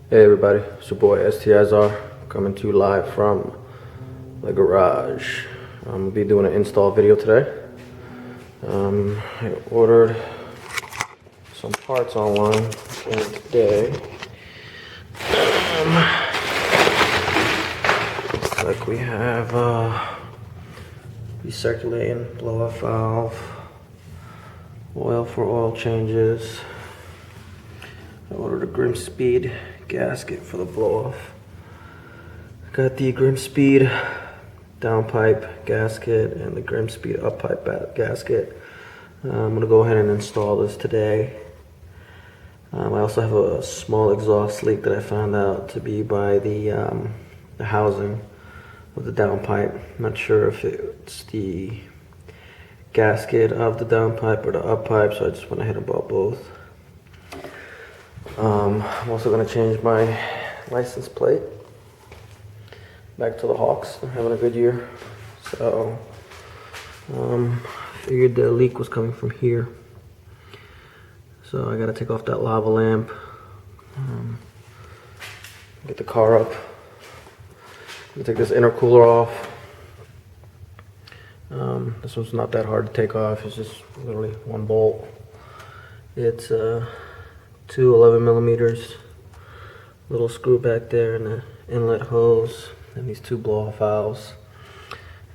Hey everybody, it's your boy STI coming to you live from the garage. I'm gonna be doing an install video today. I ordered some parts online today. Looks like we have recirculating blow-off valve, oil for oil changes. I ordered a Grimmspeed gasket for the blow-off. Got the Grimmspeed downpipe gasket and the Grimmspeed uppipe gasket. I'm gonna go ahead and install this today. I also have a small exhaust leak that I found out to be by the housing of the downpipe. I'm not sure if it's the gasket of the downpipe or the uppipe, so I just went ahead and bought both. I'm also going to change my license plate back to the Hawks. They're having a good year. So, figured the leak was coming from here. So I got to take off that lava lamp, get the car up. I'm going to take this intercooler off. This one's not that hard to take off. It's just literally one bolt. It's two 11 millimeters, little screw back there, and the inlet hose, and these two blow-off valves.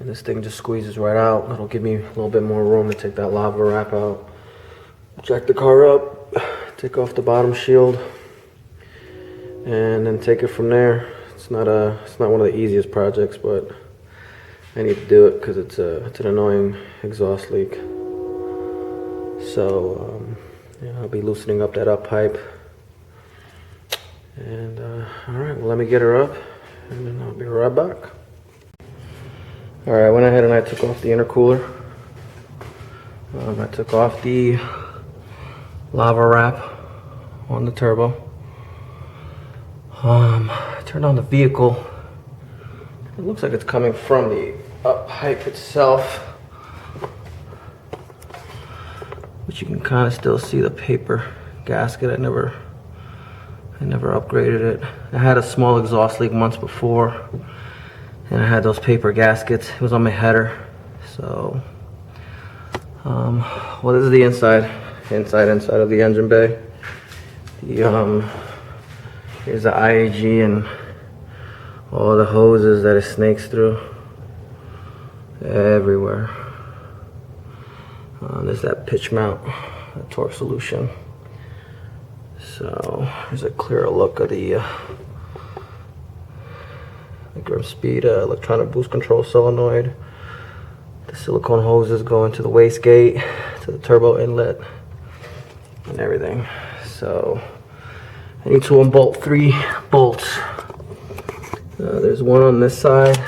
And this thing just squeezes right out. It'll give me a little bit more room to take that lava wrap out. Jack the car up, take off the bottom shield, and then take it from there. It's not one of the easiest projects, but I need to do it because it's an annoying exhaust leak. So yeah, I'll be loosening up that up pipe. And alright, well, let me get her up and then I'll be right back. Alright, I went ahead and I took off the intercooler. I took off the lava wrap on the turbo. I turned on the vehicle. It looks like it's coming from the up pipe itself, but you can kind of still see the paper gasket. I never upgraded it. I had a small exhaust leak months before, and I had those paper gaskets. It was on my header. So, well, this is the inside of the engine bay. Here's the IAG and all the hoses that it snakes through everywhere. There's that pitch mount, that torque solution. So here's a clearer look of the Grimmspeed electronic boost control solenoid. The silicone hoses go into the wastegate, to the turbo inlet, and everything. So I need to unbolt 3 bolts. There's one on this side,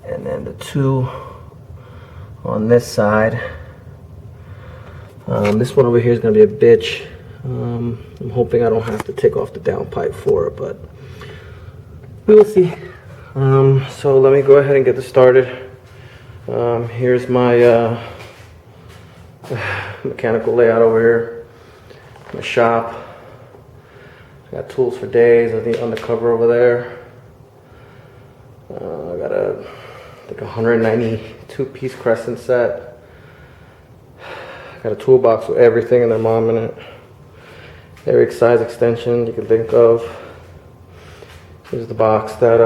and then the 2 on this side. This one over here is going to be a bitch. I'm hoping I don't have to take off the downpipe for it, but we will see. So let me go ahead and get this started. Here's my mechanical layout over here. My shop. Got tools for days. I think on the cover over there. I got a 192 piece crescent set. Got a toolbox with everything and their mom in it. Every size extension you can think of. Here's the box that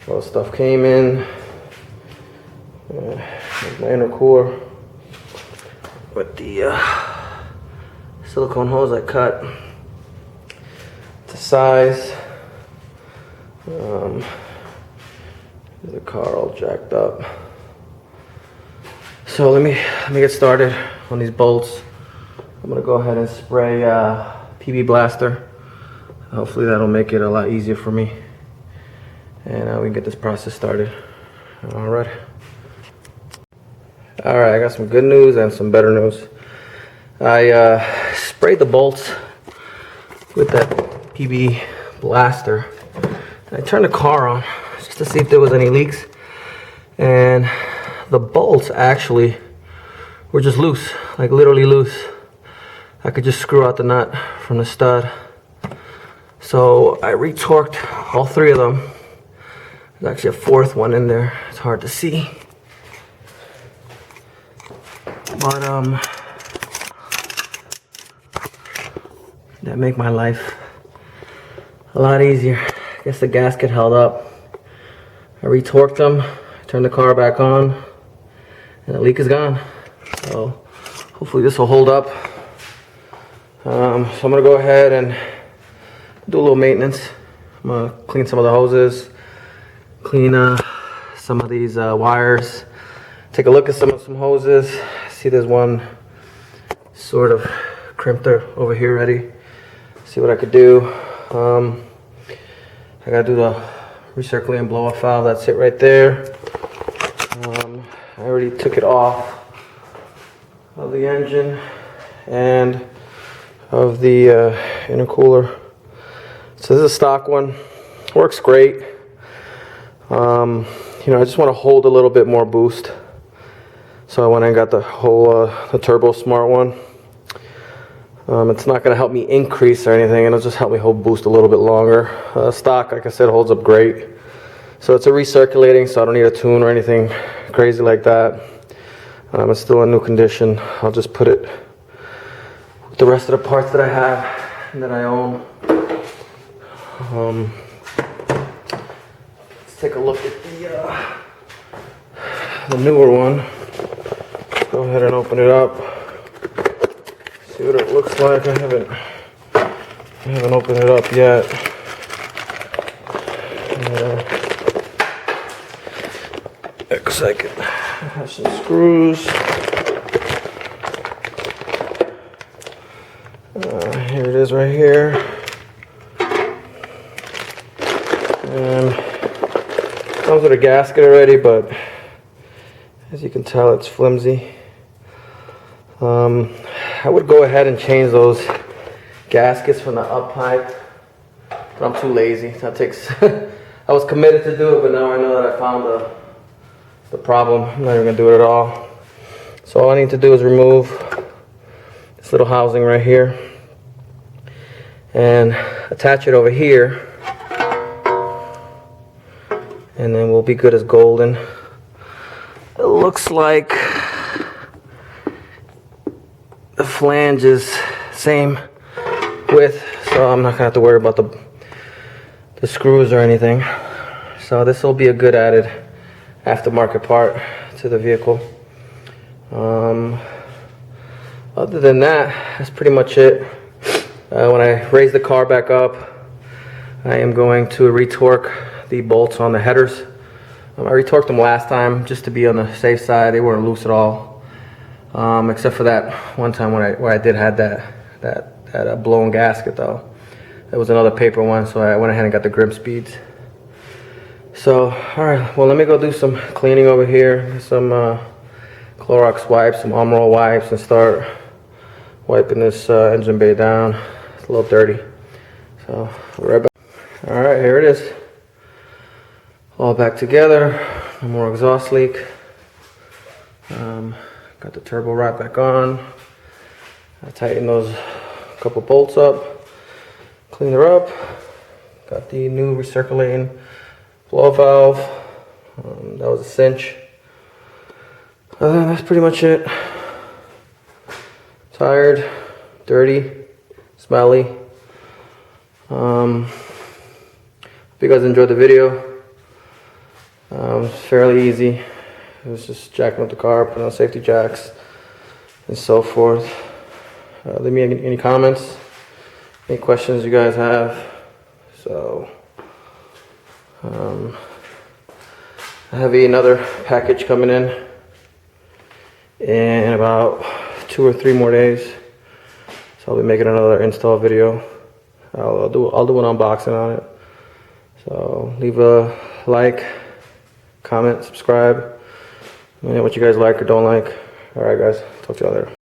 all the stuff came in. Here's my intercooler with the silicone hose I cut to size. There's the car all jacked up. So let me get started on these bolts. I'm gonna go ahead and spray PB Blaster. Hopefully that'll make it a lot easier for me, and we can get this process started. Alright, I got some good news and some better news. I sprayed the bolts with that PB Blaster. I turned the car on just to see if there was any leaks, and the bolts actually were just loose, like literally loose. I could just screw out the nut from the stud. So I retorqued all three of them. There's actually a fourth one in there. It's hard to see. But that make my life a lot easier. I guess the gasket held up. I retorqued them, turned the car back on, and the leak is gone. So hopefully this will hold up. So I'm gonna go ahead and do a little maintenance. I'm gonna clean some of the hoses, clean some of these wires, take a look at some hoses. See, there's one sort of crimped over here already. See what I could do. I gotta do the recirculating blow off valve. That's it right there. I already took it off of the engine and of the intercooler. So this is a stock one. Works great. You know, I just want to hold a little bit more boost. So I went and got the whole the Turbosmart one. It's not going to help me increase or anything. It'll just help me hold boost a little bit longer. Stock, like I said, holds up great. So it's a recirculating, so I don't need a tune or anything crazy like that. It's still in new condition. I'll just put it with the rest of the parts that I have and that I own. Let's take a look at the newer one. Go ahead and open it up. See what it looks like. I haven't opened it up yet. Looks like it has some screws. Here it is right here. And comes with a gasket already, but as you can tell, it's flimsy. I would go ahead and change those gaskets from the Uppipe, but I'm too lazy. That takes. I was committed to do it, but now I know that I found the problem. I'm not even gonna do it at all. So all I need to do is remove this little housing right here and attach it over here, and then we'll be good as golden. It looks like the flange is same width, so I'm not gonna have to worry about the screws or anything. So this will be a good added aftermarket part to the vehicle. Other than that, that's pretty much it. When I raise the car back up, I am going to retorque the bolts on the headers. I retorqued them last time just to be on the safe side. They weren't loose at all, except for that one time where I did have that blown gasket though. It was another paper one, so I went ahead and got the Grimmspeeds. So, alright, well, let me go do some cleaning over here, some Clorox wipes, some Emerald wipes, and start wiping this engine bay down. It's a little dirty. So, we'll right back. Alright, here it is. All back together. No more exhaust leak. Got the turbo wrap back on. I tightened those couple bolts up. Clean her up. Got the new recirculating blow valve. That was a cinch. That's pretty much it. Tired, dirty, smelly. Hope you guys enjoyed the video. It was fairly easy. It was just jacking up the car, putting on safety jacks, and so forth. Leave me any comments, any questions you guys have. So, I have another package coming in about 2 or 3 more days. So I'll be making another install video. I'll do an unboxing on it. So leave a like, comment, subscribe. Let me know what you guys like or don't like. Alright guys, talk to y'all later.